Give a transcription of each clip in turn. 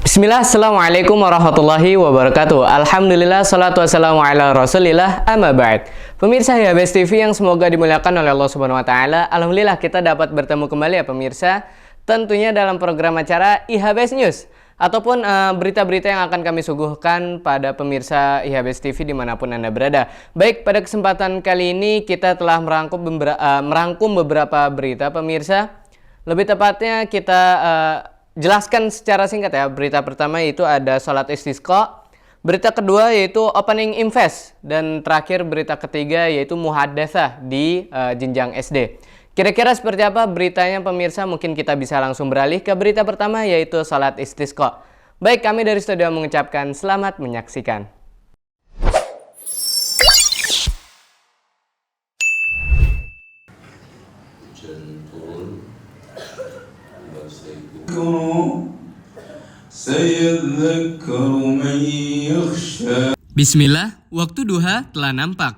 Bismillah, Assalamualaikum warahmatullahi wabarakatuh. Alhamdulillah, salatu wassalamu ala rasulillah, amma ba'd. Pemirsa Ihabes TV yang semoga dimuliakan oleh Allah Subhanahu wa Ta'ala. Alhamdulillah kita dapat bertemu kembali ya pemirsa, tentunya dalam program acara Ihabes News ataupun berita-berita yang akan kami suguhkan pada pemirsa Ihabes TV dimanapun Anda berada. Baik, pada kesempatan kali ini kita telah merangkum beberapa berita pemirsa. Lebih tepatnya kita jelaskan secara singkat ya. Berita pertama yaitu ada salat istisqa. Berita kedua yaitu opening invest. Dan terakhir berita ketiga yaitu muhaddatsah di jenjang SD. Kira-kira seperti apa beritanya pemirsa? Mungkin kita bisa langsung beralih ke berita pertama yaitu salat istisqa. Baik, kami dari studio mengucapkan selamat menyaksikan. Bismillah, waktu duha telah nampak.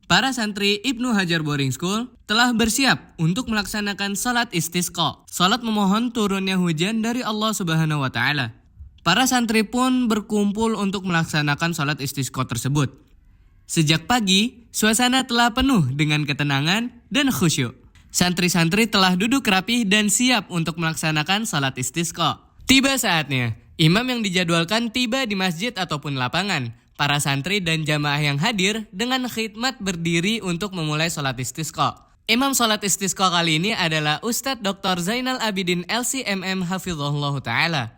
Para santri Ibnu Hajar Boarding School telah bersiap untuk melaksanakan salat istisqa, salat memohon turunnya hujan dari Allah Subhanahu wa Ta'ala. Para santri pun berkumpul untuk melaksanakan salat istisqa tersebut. Sejak pagi, suasana telah penuh dengan ketenangan dan khusyuk. Santri-santri telah duduk rapi dan siap untuk melaksanakan salat istisqa. Tiba saatnya, imam yang dijadwalkan tiba di masjid ataupun lapangan. Para santri dan jamaah yang hadir dengan khidmat berdiri untuk memulai salat istisqa. Imam salat istisqa kali ini adalah Ustadz Dr. Zainal Abidin LCMM Hafizahullah Ta'ala.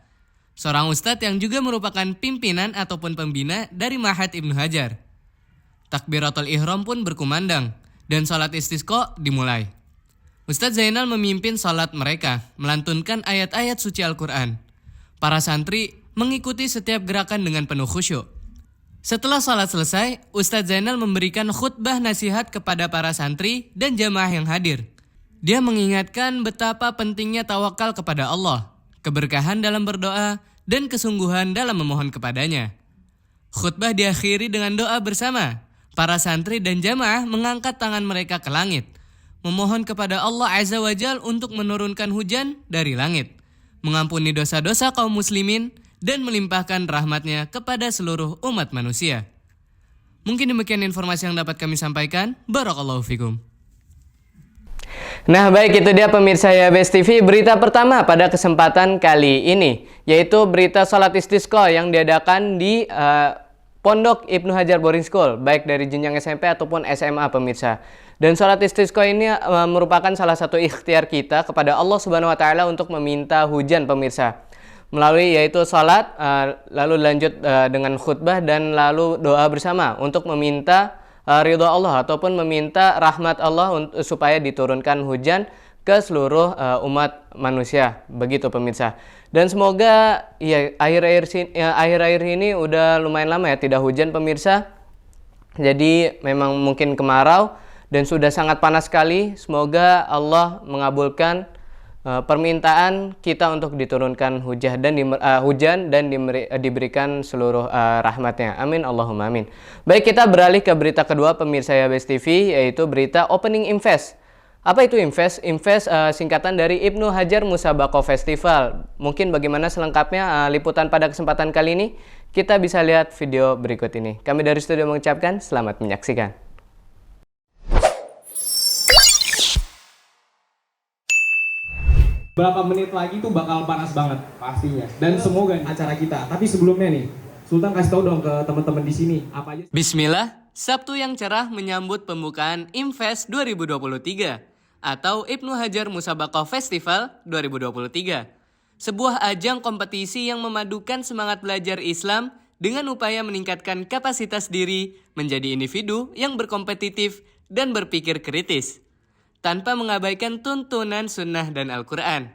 Seorang ustadz yang juga merupakan pimpinan ataupun pembina dari Ma'had Ibnu Hajar. Takbiratul ihram pun berkumandang dan salat istisqa dimulai. Ustadz Zainal memimpin salat mereka, melantunkan ayat-ayat suci Al-Quran. Para santri mengikuti setiap gerakan dengan penuh khusyuk. Setelah salat selesai, Ustadz Zainal memberikan khutbah nasihat kepada para santri dan jamaah yang hadir. Dia mengingatkan betapa pentingnya tawakal kepada Allah, keberkahan dalam berdoa, dan kesungguhan dalam memohon kepadanya. Khutbah diakhiri dengan doa bersama. Para santri dan jamaah mengangkat tangan mereka ke langit, memohon kepada Allah Azza wa Jal untuk menurunkan hujan dari langit, mengampuni dosa-dosa kaum muslimin, dan melimpahkan rahmatnya kepada seluruh umat manusia. Mungkin demikian informasi yang dapat kami sampaikan. Barakallahu fikum. Nah baik, itu dia pemirsa Ihabes TV berita pertama pada kesempatan kali ini, yaitu berita salat istisqa yang diadakan di Pondok Ibnu Hajar Boarding School, baik dari jenjang SMP ataupun SMA pemirsa. Dan salat istisqa ini merupakan salah satu ikhtiar kita kepada Allah Subhanahu wa Ta'ala untuk meminta hujan pemirsa. Melalui yaitu salat, lalu lanjut dengan khutbah dan lalu doa bersama untuk meminta ridha Allah ataupun meminta rahmat Allah supaya diturunkan hujan ke seluruh umat manusia. Begitu pemirsa. Dan semoga ya akhir-akhir ini udah lumayan lama ya tidak hujan pemirsa. Jadi memang mungkin kemarau dan sudah sangat panas sekali. Semoga Allah mengabulkan permintaan kita untuk diturunkan hujan dan diberikan seluruh rahmatnya. Amin Allahumma amin. Baik, kita beralih ke berita kedua pemirsa Ihabes TV, yaitu berita opening invest. Apa itu invest? Invest singkatan dari Ibnu Hajar Musabaqah Festival. Mungkin bagaimana selengkapnya liputan pada kesempatan kali ini? Kita bisa lihat video berikut ini. Kami dari studio mengucapkan selamat menyaksikan. Berapa menit lagi tuh bakal panas banget pastinya. Dan semoga acara kita. Tapi sebelumnya nih, Sultan kasih tahu dong ke teman-teman di sini apa aja. Bismillah, Sabtu yang cerah menyambut pembukaan Invest 2023 atau Ibnu Hajar Musabaqah Festival 2023. Sebuah ajang kompetisi yang memadukan semangat belajar Islam dengan upaya meningkatkan kapasitas diri menjadi individu yang berkompetitif dan berpikir kritis, tanpa mengabaikan tuntunan sunnah dan Al-Quran.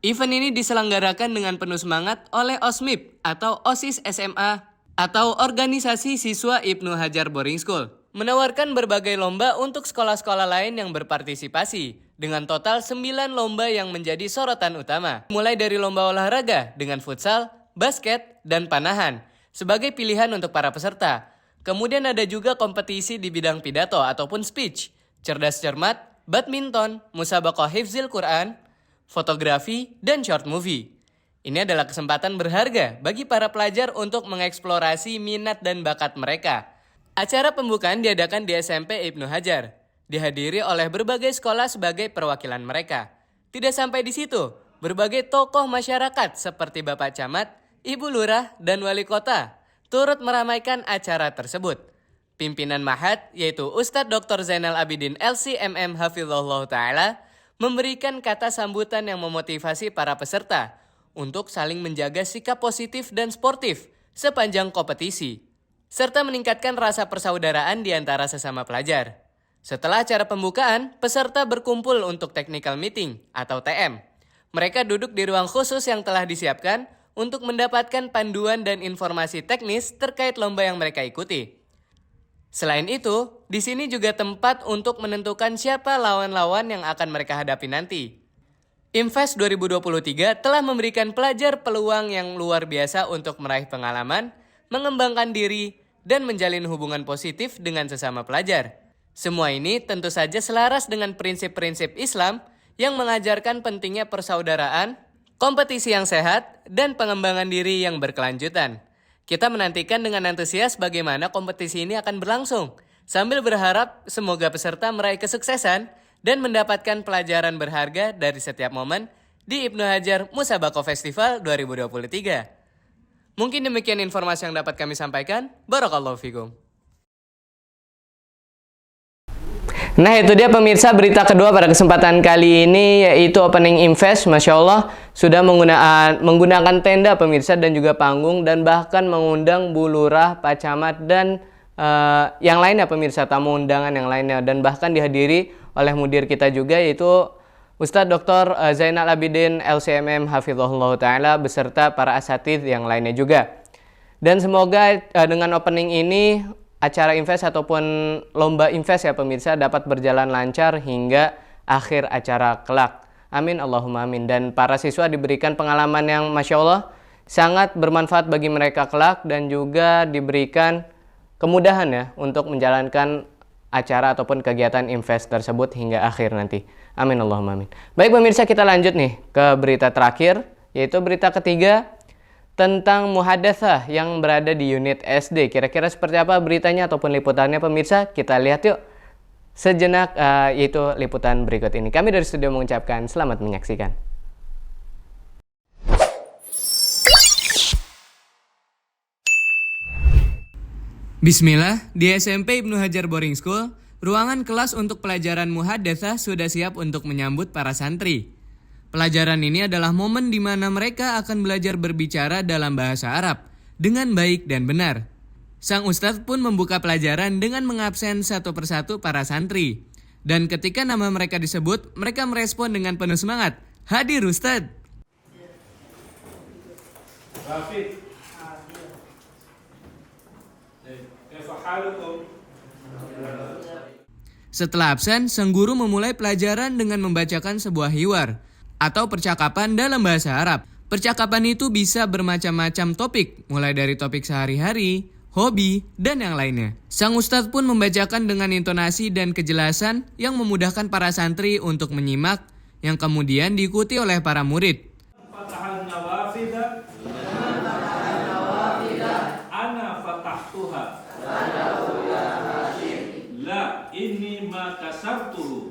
Event ini diselenggarakan dengan penuh semangat oleh OSMIP atau OSIS SMA atau Organisasi Siswa Ibnu Hajar Boarding School, menawarkan berbagai lomba untuk sekolah-sekolah lain yang berpartisipasi, dengan total 9 lomba yang menjadi sorotan utama. Mulai dari lomba olahraga dengan futsal, basket, dan panahan, sebagai pilihan untuk para peserta. Kemudian ada juga kompetisi di bidang pidato ataupun speech, cerdas cermat, badminton, musabaqah hifzil Quran, fotografi, dan short movie. Ini adalah kesempatan berharga bagi para pelajar untuk mengeksplorasi minat dan bakat mereka. Acara pembukaan diadakan di SMP Ibnu Hajar, dihadiri oleh berbagai sekolah sebagai perwakilan mereka. Tidak sampai di situ, berbagai tokoh masyarakat seperti Bapak Camat, Ibu Lurah, dan Wali Kota turut meramaikan acara tersebut. Pimpinan Mahat, yaitu Ustadz Dr. Zainal Abidin LCMM Hafizahullah Ta'ala, memberikan kata sambutan yang memotivasi para peserta untuk saling menjaga sikap positif dan sportif sepanjang kompetisi, serta meningkatkan rasa persaudaraan di antara sesama pelajar. Setelah acara pembukaan, peserta berkumpul untuk technical meeting atau TM. Mereka duduk di ruang khusus yang telah disiapkan untuk mendapatkan panduan dan informasi teknis terkait lomba yang mereka ikuti. Selain itu, di sini juga tempat untuk menentukan siapa lawan-lawan yang akan mereka hadapi nanti. Invest 2023 telah memberikan pelajar peluang yang luar biasa untuk meraih pengalaman, mengembangkan diri, dan menjalin hubungan positif dengan sesama pelajar. Semua ini tentu saja selaras dengan prinsip-prinsip Islam yang mengajarkan pentingnya persaudaraan, kompetisi yang sehat, dan pengembangan diri yang berkelanjutan. Kita menantikan dengan antusias bagaimana kompetisi ini akan berlangsung, sambil berharap semoga peserta meraih kesuksesan dan mendapatkan pelajaran berharga dari setiap momen di Ibnu Hajar Musabakoh Festival 2023. Mungkin demikian informasi yang dapat kami sampaikan. Barakallahu fikum. Nah, itu dia pemirsa berita kedua pada kesempatan kali ini, yaitu opening invest. Masya Allah sudah menggunakan tenda pemirsa dan juga panggung, dan bahkan mengundang Bu Lurah, Pak Camat, dan yang lainnya pemirsa, tamu undangan yang lainnya, dan bahkan dihadiri oleh mudir kita juga, yaitu Ustadz Dr. Zainal Abidin LCMM Hafizahullah Ta'ala beserta para asatidz yang lainnya juga. Dan semoga dengan opening ini acara invest ataupun lomba invest ya pemirsa dapat berjalan lancar hingga akhir acara kelak. Amin Allahumma amin. Dan para siswa diberikan pengalaman yang Masya Allah sangat bermanfaat bagi mereka kelak, dan juga diberikan kemudahan ya untuk menjalankan acara ataupun kegiatan invest tersebut hingga akhir nanti. Amin Allahumma amin. Baik pemirsa, kita lanjut nih ke berita terakhir, yaitu berita ketiga tentang muhadatsah yang berada di unit SD. Kira-kira seperti apa beritanya ataupun liputannya pemirsa? Kita lihat yuk sejenak, yaitu liputan berikut ini. Kami dari studio mengucapkan selamat menyaksikan. Bismillah, di SMP Ibnu Hajar Boarding School, ruangan kelas untuk pelajaran muhadatsah sudah siap untuk menyambut para santri. Pelajaran ini adalah momen di mana mereka akan belajar berbicara dalam bahasa Arab dengan baik dan benar. Sang ustadz pun membuka pelajaran dengan mengabsen satu persatu para santri. Dan ketika nama mereka disebut, mereka merespon dengan penuh semangat. Hadir Ustadz! Rafiq. Setelah absen, sang guru memulai pelajaran dengan membacakan sebuah hiwar atau percakapan dalam bahasa Arab. Percakapan itu bisa bermacam-macam topik, mulai dari topik sehari-hari, hobi, dan yang lainnya. Sang ustadz pun membacakan dengan intonasi dan kejelasan yang memudahkan para santri untuk menyimak, yang kemudian diikuti oleh para murid. Fatahan nawafida. Ana fatahtuha. La inni ma kasartuhu.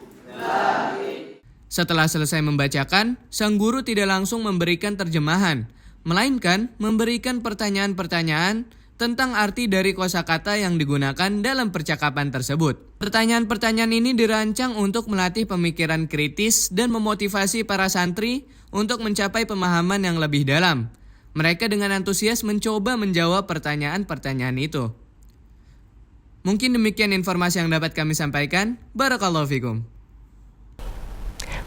Setelah selesai membacakan, sang guru tidak langsung memberikan terjemahan, melainkan memberikan pertanyaan-pertanyaan tentang arti dari kosakata yang digunakan dalam percakapan tersebut. Pertanyaan-pertanyaan ini dirancang untuk melatih pemikiran kritis dan memotivasi para santri untuk mencapai pemahaman yang lebih dalam. Mereka dengan antusias mencoba menjawab pertanyaan-pertanyaan itu. Mungkin demikian informasi yang dapat kami sampaikan. Barakallahu fikum.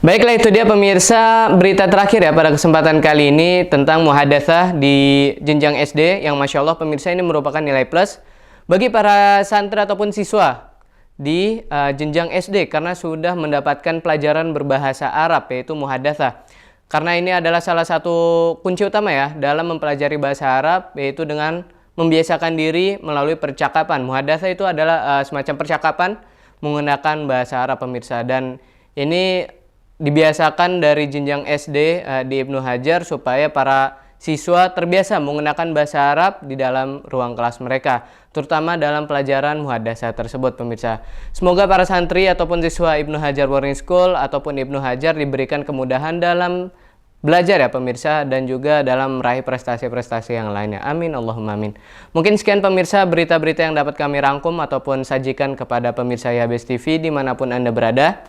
Baiklah, itu dia pemirsa berita terakhir ya pada kesempatan kali ini tentang muhadatsah di jenjang SD, yang Masya Allah pemirsa ini merupakan nilai plus bagi para santri ataupun siswa di jenjang SD karena sudah mendapatkan pelajaran berbahasa Arab, yaitu muhadatsah. Karena ini adalah salah satu kunci utama ya dalam mempelajari bahasa Arab, yaitu dengan membiasakan diri melalui percakapan. Muhadatsah itu adalah semacam percakapan menggunakan bahasa Arab pemirsa, dan ini dibiasakan dari jenjang SD di Ibnu Hajar supaya para siswa terbiasa menggunakan bahasa Arab di dalam ruang kelas mereka, terutama dalam pelajaran muhadasah tersebut, pemirsa. Semoga para santri ataupun siswa Ibnu Hajar Boarding School ataupun Ibnu Hajar diberikan kemudahan dalam belajar ya pemirsa, dan juga dalam meraih prestasi-prestasi yang lainnya. Amin, Allahumma amin. Mungkin sekian pemirsa berita-berita yang dapat kami rangkum ataupun sajikan kepada pemirsa IHBS TV dimanapun Anda berada.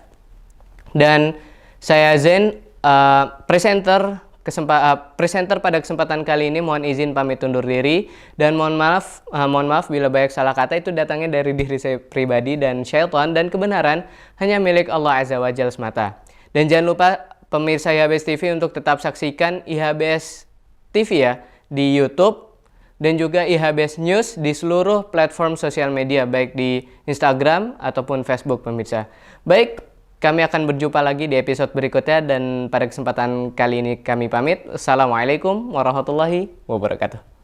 Dan saya Zen, presenter pada kesempatan kali ini mohon izin pamit undur diri, dan mohon maaf bila banyak salah kata itu datangnya dari diri saya pribadi dan syaitan, dan kebenaran hanya milik Allah Azza wa Jalla semata. Dan jangan lupa pemirsa IHBS TV untuk tetap saksikan IHBS TV ya di YouTube dan juga IHBS News di seluruh platform sosial media, baik di Instagram ataupun Facebook, pemirsa. Baik, kami akan berjumpa lagi di episode berikutnya, dan pada kesempatan kali ini kami pamit. Assalamualaikum warahmatullahi wabarakatuh.